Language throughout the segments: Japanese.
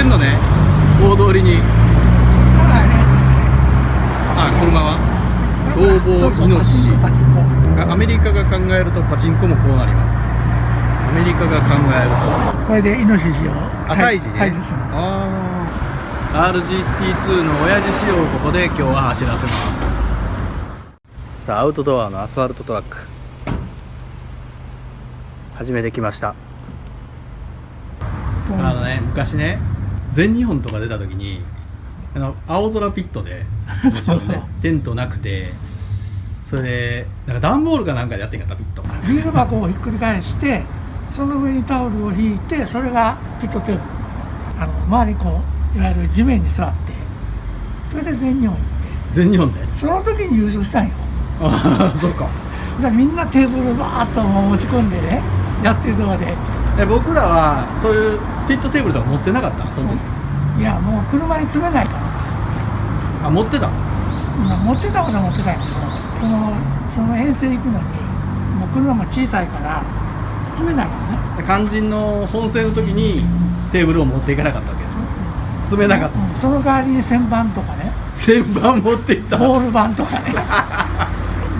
てんのね、大通りに。あ、車は凶暴イノシシ。アメリカが考えるとパチンコもこうなります。アメリカが考えるとこれでイノシシを退治ね。退治する。ああ、 RGT2 の親父仕様をここで今日は走らせます。さあ、アウトドアのアスファルトトラック始めてきました。昔ね、全日本とか出た時に青空ピットでそうそう、テントなくて、それでなんか段ボールかなんかでやってんかったピット。ビール箱をひっくり返してその上にタオルを引いて、それがピットテーブル、周りこういわゆる地面に座って、それで全日本行って、全日本でその時に優勝したんよ。ああ、そうか。じゃあみんなテーブルバーッと持ち込んでね、やってるとこで。僕らはそういうピットテーブルとか持ってなかった、その時。いや、もう車に詰めないから。あ、持ってた。持ってたことは持ってたんやけど、その遠征行くのにもう車も小さいから詰めないからね。肝心の本戦の時にテーブルを持っていかなかったわけど、詰めなかった、その代わりに旋盤とかね、旋盤持っていった。ボール盤とかね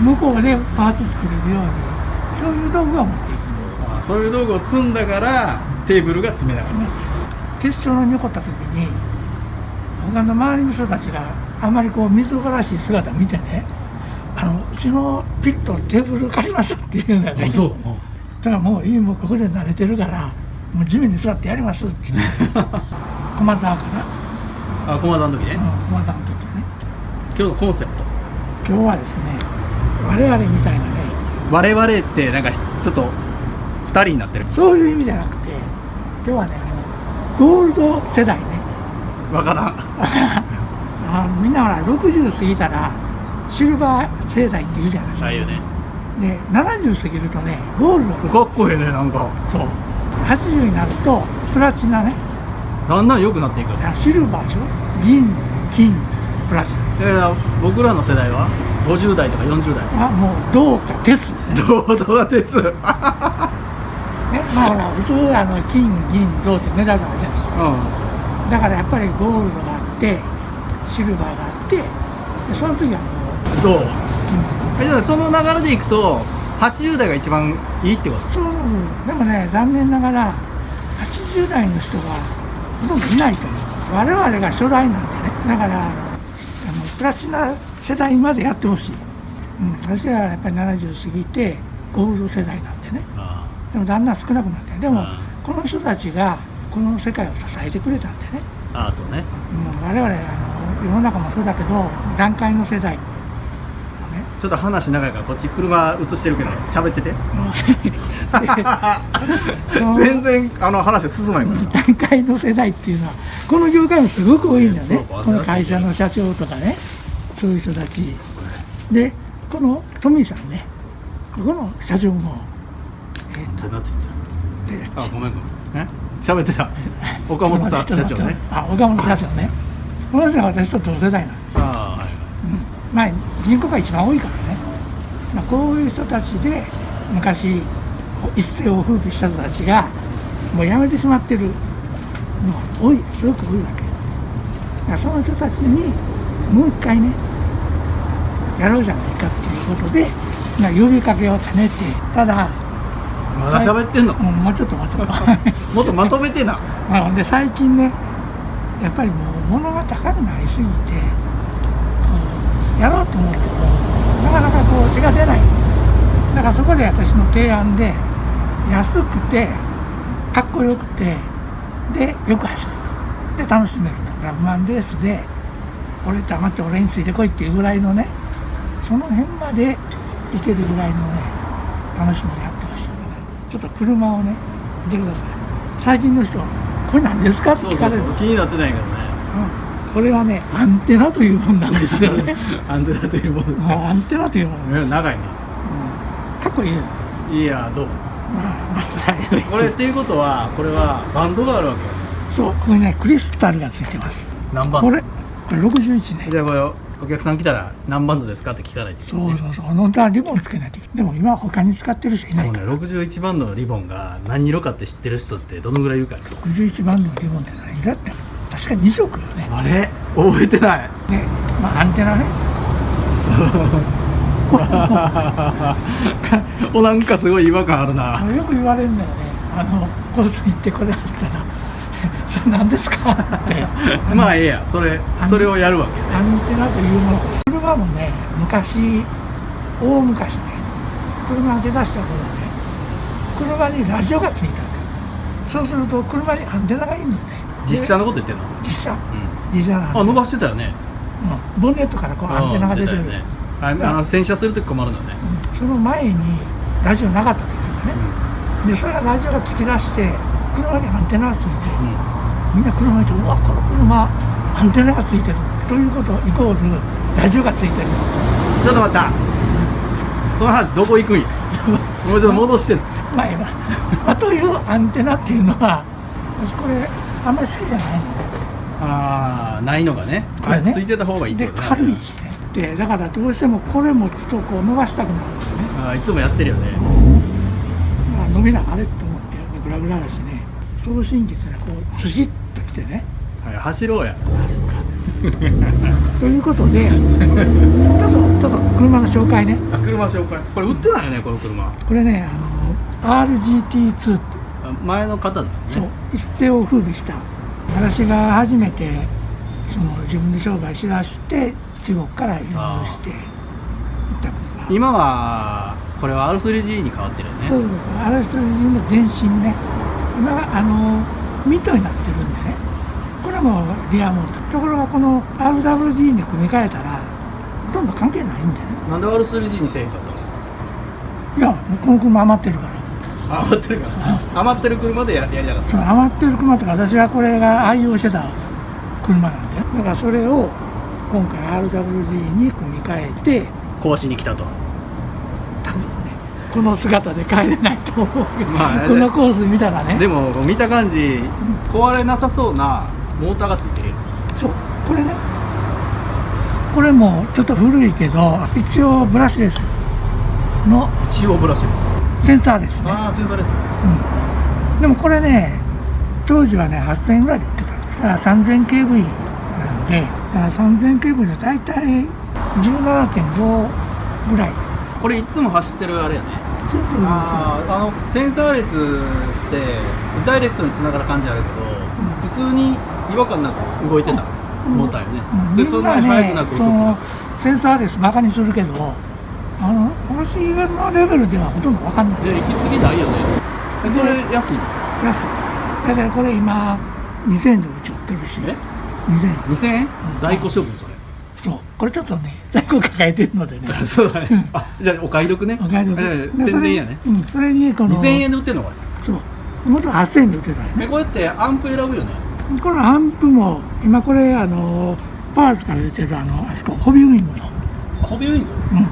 向こうでパーツ作れるように、そういう道具は持っていく。そういう道具を積んだからテーブルが詰めなかった。決勝に残った時に他の周りの人たちがあまりこう水がらしい姿を見てね、うちのピットテーブル借りますって言うんだよね。そう、だからもういい、もうここで慣れてるからもう地面に座ってやりますって駒沢かな。あ、駒沢の時ね、駒沢の時ね。今日のコンセプト、今日はですね、我々みたいなね、我々ってなんかちょっと2人になってる。そういう意味じゃなくて、今日はね、ゴールド世代ね。わからんみんなほら60過ぎたらシルバー世代って言うじゃないですか。ああいうね。で70過ぎるとね、ゴールド。かっこいいね、なんか。そう、80になるとプラチナね。だんだん良くなっていく。シルバーでしょ、銀、金、プラチナ。僕らの世代は50代とか40代もう銅か鉄、ね、銅が鉄ね、まあほら普通金、銀、銅ってメダルあるじゃない。だからやっぱりゴールドがあってシルバーがあって、でその次はもう銅、じゃあその流れでいくと80代が一番いいってこと？そう。でもね、残念ながら80代の人がほとんどいないと思う。我々が初代なんでね。だからプラチナ世代までやってほしい。私はやっぱり70過ぎてゴールド世代なんでね。でもだんだん少なくなって、でもこの人たちがこの世界を支えてくれたんでね。ああ、そうね。我々世の中もそうだけど、団塊の世代、ちょっと話長いからこっち車映してるけど喋ってて全然話進まないから。団塊の世代っていうのはこの業界もすごく多いんだよね。この会社の社長とかね、そういう人たちで、このトミーさんね、ここの社長もあ、ごめん喋ってた岡本社長ね。岡本社長ね、この人は私と同世代なんですよ。まあ人口が一番多いからね。こういう人たちで昔一世を風靡した人たちがもう辞めてしまってるのが多い、すごく多いわけ。だからその人たちにもう一回ね、やろうじゃないかっていうことで呼びかけを兼ねて。ただまだ喋ってんの？もうちょっともっとまとめてな。で最近ね、やっぱりもう物が高くなりすぎて、やろうと思うけどなかなかこう手が出ない。だからそこで私の提案で、安くてかっこよくてでよく走ると、で楽しめると、ラブマンレースで俺黙って俺についてこいっていうぐらいのね、その辺まで行けるぐらいのね楽しみでやってほしいので、ちょっと車をね見てください。最近の人これ何ですかって聞かれる。そう気になってないけどね。これはねアンテナというもんなんですよねアンテナというものですか。アンテナというものです。長いね。かっこいいよ。いや、どうも。これっていうことは、これはバンドがあるわけよ。そう、これねクリスタルがついてます。何バンド？これ61ね。じゃあこれお客さん来たら何バンドですかって聞かないといけないね。そう本当はリボンつけないといけない。でも今他に使ってる人いないから。61バンドのリボンが何色かって知ってる人ってどのぐらいいるか。61バンドのリボンって何色だったの？確かに2色よね。あれ覚えてない。で、まあ、アンテナね。おなんかすごい違和感あるな。よく言われるんだよね。コース行ってこれ走ったら「それ何ですか?」ってまあええや、それをやるわけアね。ンテナというもの。車もね、昔、大昔ね、車が出だした頃ね、車にラジオがついたんですよ。そうすると車にアンテナがいるのね。実車のこと言ってんの？実車うん。実車のアンテナ、伸ばしてたよね。ボンネットからこうアンテナが出てる、よね。洗車するとき困るのよね。その前にラジオなかった時がね、でそれがラジオが突き出して車にアンテナがついて、みんな車見て、うわこの車アンテナがついてるということイコールラジオがついてる。ちょっと待った。その話どこ行くんや。もうちょっと戻してんの。まあ今というアンテナっていうのは私これあんまり好きじゃないのああ、ないのがね。これねついてた方がいいってでことね。軽いしね。でだからどうしてもこれ持つとこう伸ばしたくなるんですよね。ああ、いつもやってるよね。まあ、伸びなあれと思ってグラグラだしね、送信機ってのはこうスシッときてね、はい、走ろうや。あそうかということでちょっと車の紹介ね。あ、車紹介。これ売ってないよね、この車。これねRGT2 って、前の方だよね。そう一世を風靡した私が初めてその自分で商売しだして中国から輸入していった車。今はこれは R3G に変わってるよね。そうそう、RGT の前身ね。今ミットになってるんでね、これもリアモーター。ところがこの RWD に組み替えたらほとんど関係ないんでね。なんで R3G にせえへんかったの？いや、この車余ってるから。余ってるから余ってる車でやりたかった。その余ってる車とか私はこれが愛用してた車なんで、だからそれを今回 RWD に組み替えて、壊しに来たと。多分ねこの姿で帰れないと思うけど、まあこのコース見たらね。でも見た感じ壊れなさそうなモーターがついてるよ。そう、これね、これもちょっと古いけど一応ブラシレスの一応ブラシです。センサーですね。ああ、センサーですね。でもこれね、当時はね8000円ぐらいで売ってたんです。だから 3000kV なんで、だから 3000kV で大体 17.5 ぐらい。これいつも走ってるあれやね。そうそうそうそう。センサーレスってダイレクトにつながる感じあるけど、普通に違和感なく動いてたモーターよね。でそんなに速くなく遅くなく。センサーレスバカにするけど、私のレベルではほとんど分かんない。息継ぎないよね。それ安いの？安い。だからこれ今2000円で売ってるし。え2000円。2000円？在庫処分それ。そう、これちょっとね在庫抱えてるのでね。そうだね。あ、じゃあお買い得ね。お買い得。宣伝やね。それにこの2000円で売ってんのか。そう。元は8000円で売ってたよね。こうやってアンプ選ぶよね。このアンプも今これパーツから出てるあそこホビーウィングの。ホビーウィング？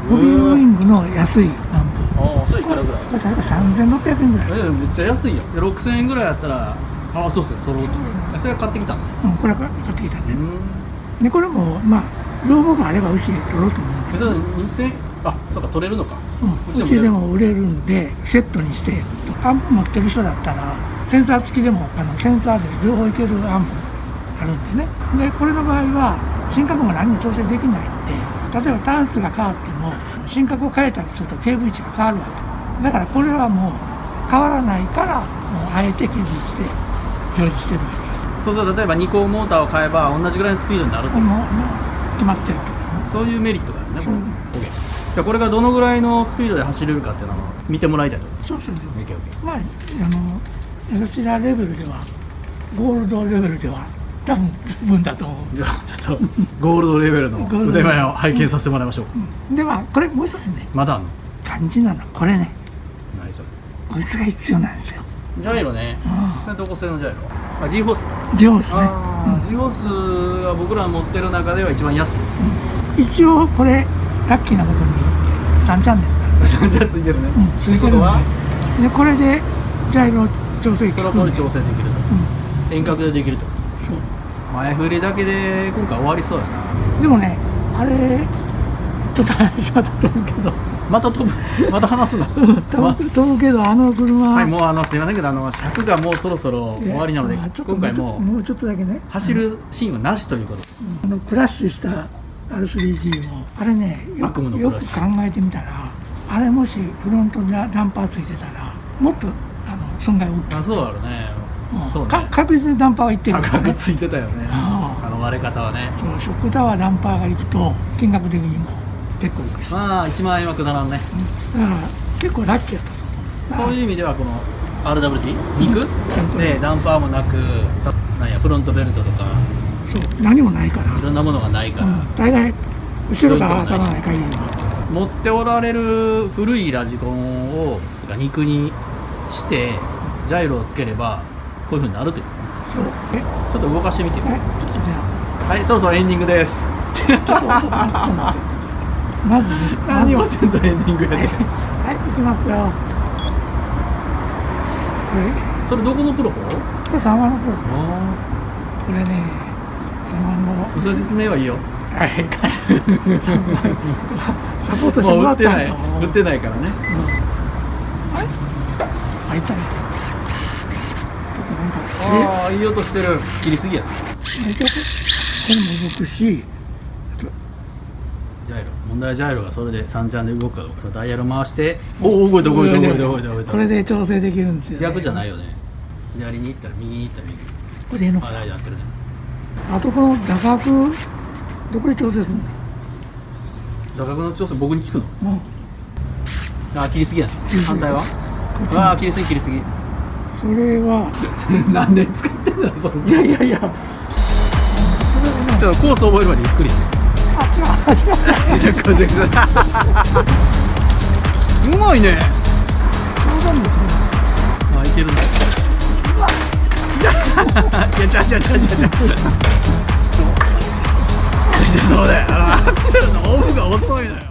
ホビーウィングの安いアンプ。ああ、それいくらぐらい？これ確か3600円ぐらい。めっちゃ安いよ。6000円ぐらいやったら、ああ、そうっすよ、揃うと。それ買ってきたのね。これから買ってきたね。でこれもまあ要望があればうちで取ろうと思うんですけど。2000、あ、そうか、取れるのか。うちでも売れるんでセットにして、アンプ持ってる人だったらセンサー付きでもセンサーで両方いけるアンプあるんでね。でこれの場合は振覚も何も調整できないんで、例えばタンスが変わっても振覚を変えたりすると KV 値が変わるわけだから、これはもう変わらないからもうあえて記事して表示してるわけ。そうそう、例えば2個モーターを買えば同じぐらいのスピードになると。もう決まってると。そういうメリットがあるね、これ。そう OK。じゃあこれがどのぐらいのスピードで走れるかっていうのを見てもらいたいと思います。そうそうそう。 OK。まあ私らレベルではゴールドレベルでは多分十分だと思う。じゃあちょっとゴールドレベルの腕前を拝見させてもらいましょう。でこれもう一つね、まだあんの？肝心なのこれね、何それ？こいつが必要なんですよ。ジャイロね。これどこ製のジャイロ？あ、G ホース。ジオですね。G ホースは僕ら持ってる中では一番安い。一応これラッキーなことに3チャンネルじゃあついてるね。ついてるんで、これでジャイロ調整プロポール調整できると。遠隔でできると。そう。前振りだけで今回終わりそうやな。でもね、あれちょっと話はだと思うけど、また飛ぶまた話すの飛ぶけどあの車はい、もうすいませんけど尺がもうそろそろ終わりなので、今回もうちょっとだけね走るシーンはなしということ。クラッシュした R3G もあれねよく考えてみたらあれもしフロントにダンパーついてたらもっと損害大きい。あ、そうだろうね。そうね。確実にダンパーがいってるからね。ついてたよね。割れ方はね。そう、ショックタワーダンパーがいくと金額的にも結構いくし。まあ1万円はくだらんね。だから結構ラッキーやったと思う。そういう意味ではこの RWD 肉でダンパーもなく、なんやフロントベルトとか、そう何もないから。いろんなものがないから。大概後ろが当たらない限りは。持っておられる古いラジコンを肉にしてジャイロをつければこういう風になるという。そう。ちょっと動かしてみて。ちょっとじゃはい、そろそろエンディングです。ちょっと待って。まずね。何もせんとエンディングやで。はい、行きますよ。これそれどこのプロポ？これ3万のプロポ。これね、3万の。それ説明はいいよ。はい。サポートしてもらったの。売ってないからね。開いたね。ああ、いい音してる。切りすぎや。これも動くし。ジャイロ。問題はジャイロがそれで3チャンで動くかどうか。ダイヤル回して。おお、動いた。これで調整できるんですよ。逆じゃないよね。左に行ったら右に行ったら右。これでいいの。あ、大丈夫、合ってるね。あとこの打角。どこで調整するの？打角の調整僕に聞くの？あ、切りすぎや。反対は？ああ、切りすぎ。それは何年使ってんだそれ。いや。ちょっとコース覚えるまでゆっくり。うまいね。あ、いけるね。いや、ちゃ。そうだよ。アクセルのオフが遅いのよ。